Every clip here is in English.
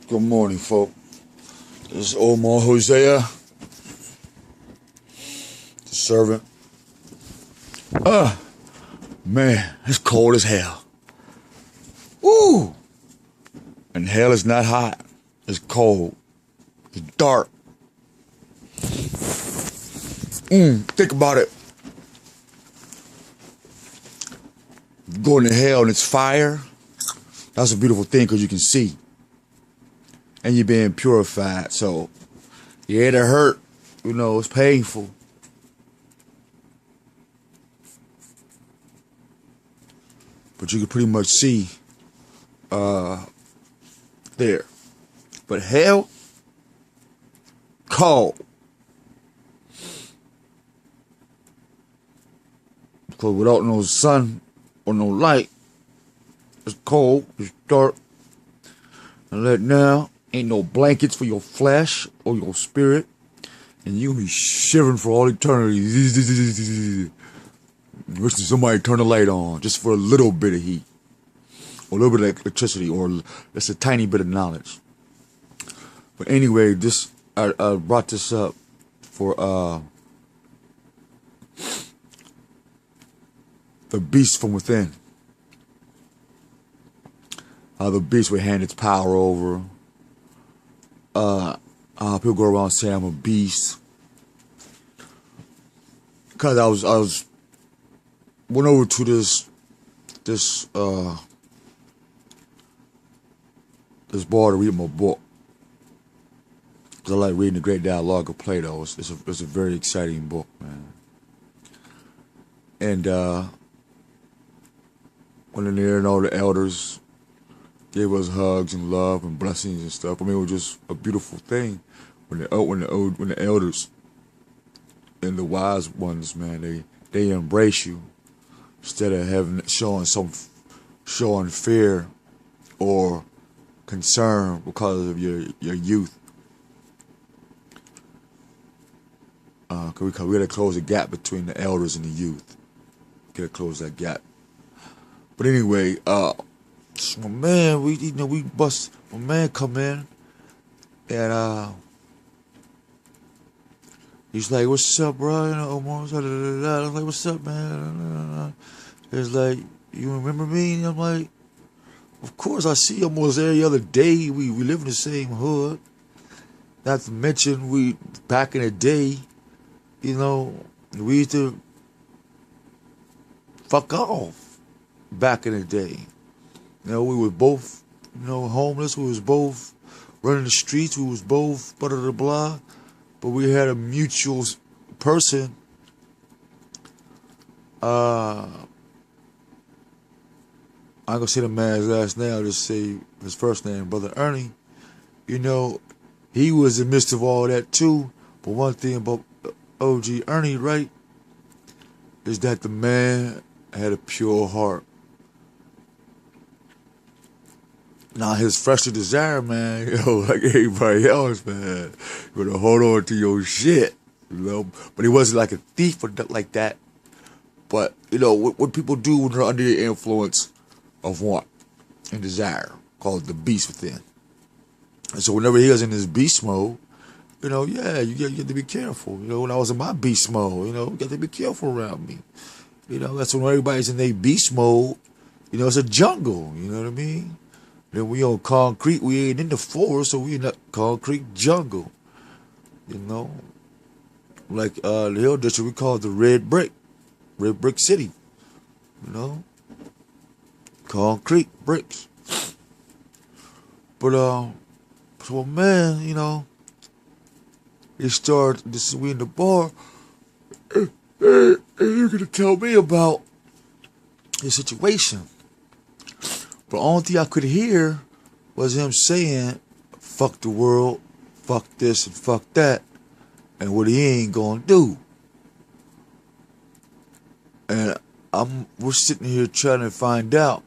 Good morning, folk. This is Omar Hosea, the servant. Man, it's cold as hell. Woo! And hell is not hot. It's cold. It's dark. Think about it. Going to hell and it's fire. That's a beautiful thing because you can see. And you're being purified. So, yeah, it hurt. You know, it's painful. But you can pretty much see there. But hell, cold. Because without no sun or no light, it's cold, it's dark. And right now, ain't no blankets for your flesh or your spirit. And you'll be shivering for all eternity. Wishing somebody turn the light on just for a little bit of heat. Or a little bit of electricity, or just a tiny bit of knowledge. But anyway, I brought this up for the beast from within. How the beast would hand its power over. People go around saying I'm a beast. Because I was went over to this bar to read my book. Cause I like reading the Great Dialogue of Plato. It's a very exciting book, man. And went in there and all the elders gave us hugs and love and blessings and stuff. I mean, it was just a beautiful thing when the elders and the wise ones, man, they embrace you instead of showing fear or concern because of your youth. Cause we gotta close the gap between the elders and the youth. Gotta close that gap. But anyway, my man, my man come in and he's like, "What's up, bro?" You know, Omar, I was like, "What's up, man?" He's like, "You remember me?" And I'm like, "Of course, I see you almost every other day. We live in the same hood. Not to mention, we back in the day, you know, we used to fuck off back in the day. You know, we were both, you know, homeless. We was both running the streets. We was both blah, blah, blah. But we had a mutual person. I'm not going to say the man's last name. I'll just say his first name, Brother Ernie. You know, he was in the midst of all that too. But one thing about OG Ernie, right, is that the man had a pure heart. Now, his fleshly desire, man, you know, like everybody else, man, you gotta hold on to your shit, you know. But he wasn't like a thief or nothing like that. But, you know, what people do when they're under the influence of want and desire, called the beast within. And so whenever he was in his beast mode, you know, yeah, you get to be careful. You know, when I was in my beast mode, you know, you got to be careful around me. You know, that's when everybody's in their beast mode. You know, it's a jungle, you know what I mean? Then we on concrete, we ain't in the forest, so we in the concrete jungle. You know? Like the Hill District, we call it the Red Brick City. You know? Concrete bricks. But so man, you know, he started we in the bar, and you're gonna tell me about his situation. But the only thing I could hear was him saying, "Fuck the world, fuck this and fuck that," and what he ain't gonna do. And we're sitting here trying to find out,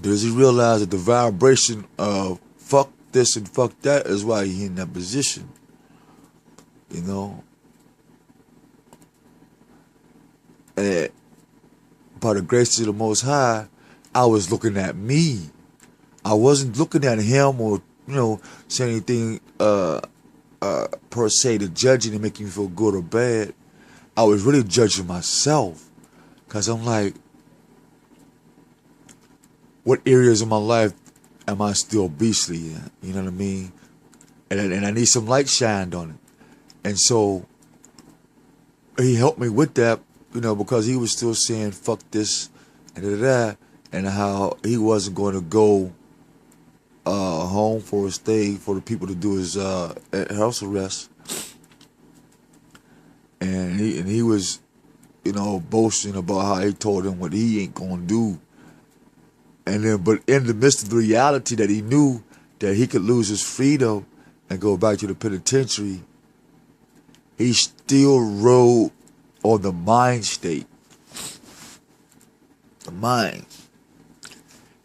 does he realize that the vibration of fuck this and fuck that is why he in that position? You know? And by the grace of the Most High, I was looking at me. I wasn't looking at him or, saying anything per se to judge it and make me feel good or bad. I was really judging myself, because I'm like, what areas of my life am I still beastly in? You know what I mean? And I need some light shined on it. And so he helped me with that, because he was still saying fuck this and that, and how he wasn't going to go home for a stay for the people to do his house arrest. And he was, boasting about how he told him what he ain't gonna do. And then, but in the midst of the reality that he knew that he could lose his freedom and go back to the penitentiary, he still rode on the mind state. The mind.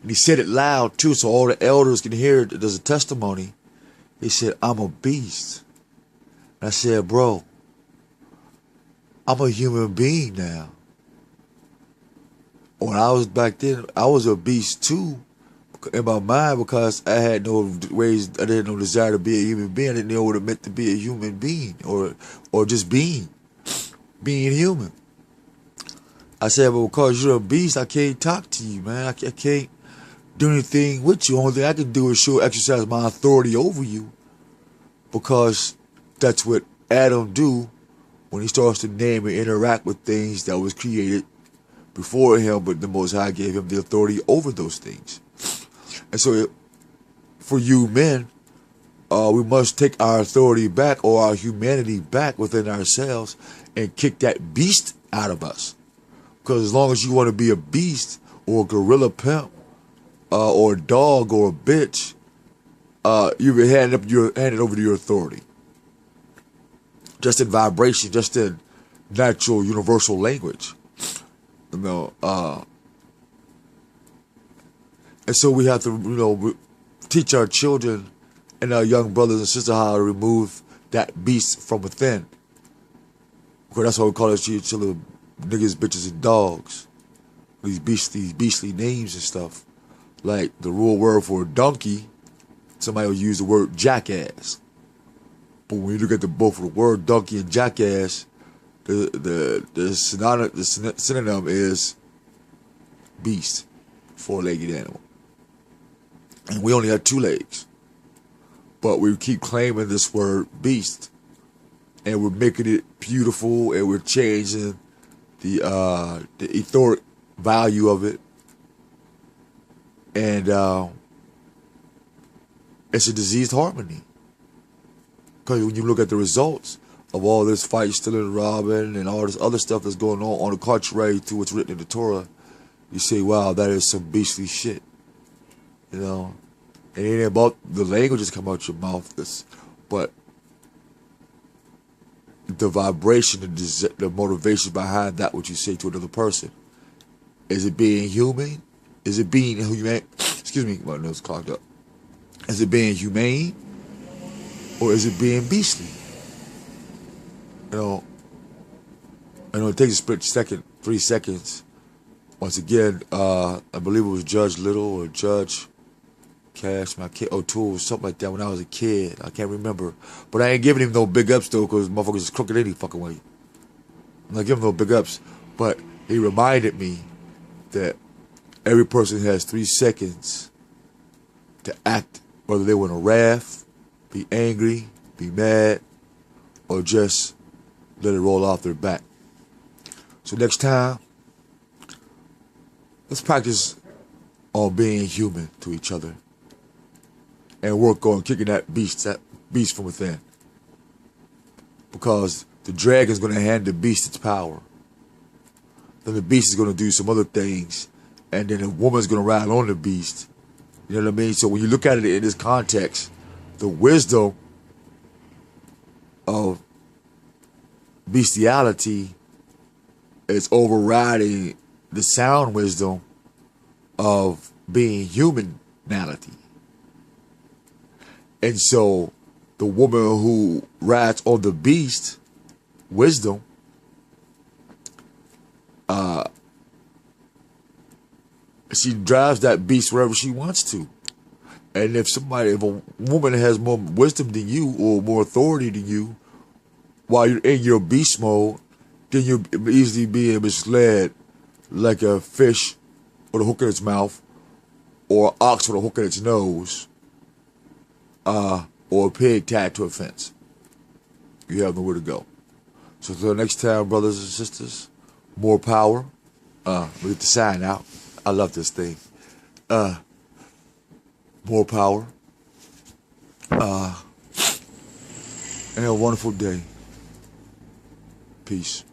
And he said it loud too, so all the elders can hear it. There's a testimony. He said, I'm a beast. And I said, bro, I'm a human being now. When I was back then, I was a beast too in my mind, because I had no ways, I didn't know desire to be a human being. I didn't know what it meant to be a human being, or just being human. I said, but because you're a beast, I can't talk to you, man. I can't do anything with you. Only thing I can do is exercise my authority over you, because that's what Adam do when he starts to name and interact with things that was created before him, but the Most High gave him the authority over those things. And so for you men, we must take our authority back, or our humanity back within ourselves, and kick that beast out of us. Because as long as you want to be a beast or a gorilla pimp, or a dog or a bitch, you've been handed over to your authority. Just in vibration, just in natural universal language. And so we have to, teach our children and our young brothers and sisters how to remove that beast from within. Because that's why we call each other niggas, bitches, and dogs. These beastly names and stuff. Like the real word for donkey, somebody will use the word jackass. But when you look at both of the word donkey and jackass, the synonym is beast, four-legged animal. And we only have 2 legs. But we keep claiming this word beast. And we're making it beautiful, and we're changing the etheric value of it. And it's a diseased harmony. Because when you look at the results of all this fight, stealing, robbing, and all this other stuff that's going on the contrary to what's written in the Torah, you say, wow, that is some beastly shit. It ain't about the language that's come out your mouth, but the vibration, the motivation behind that which you say to another person. Is it being human? Is it being humane? Excuse me, my nose clogged up. Is it being humane? Or is it being beastly? It takes a split second, 3 seconds. Once again, I believe it was Judge Little or Judge Cash, my kid O'Toole, something like that when I was a kid. I can't remember. But I ain't giving him no big ups though, because motherfuckers is crooked any fucking way. I'm not giving him no big ups. But he reminded me that every person has 3 seconds to act, whether they want to wrath, be angry, be mad, or just let it roll off their back. So next time, let's practice on being human to each other and work on kicking that beast from within. Because the dragon's going to hand the beast its power. Then the beast is going to do some other things, and then the woman's going to ride on the beast. You know what I mean? So when you look at it in this context, the wisdom of bestiality is overriding the sound wisdom of being humanality. And so the woman who rides on the beast wisdom, she drives that beast wherever she wants to. And if a woman has more wisdom than you or more authority than you, while you're in your beast mode, then you're easily being misled like a fish with a hook in its mouth, or an ox with a hook in its nose, or a pig tied to a fence. You have nowhere to go. So until next time, brothers and sisters, more power. We get the sign out. I love this thing. More power. And a wonderful day. Peace.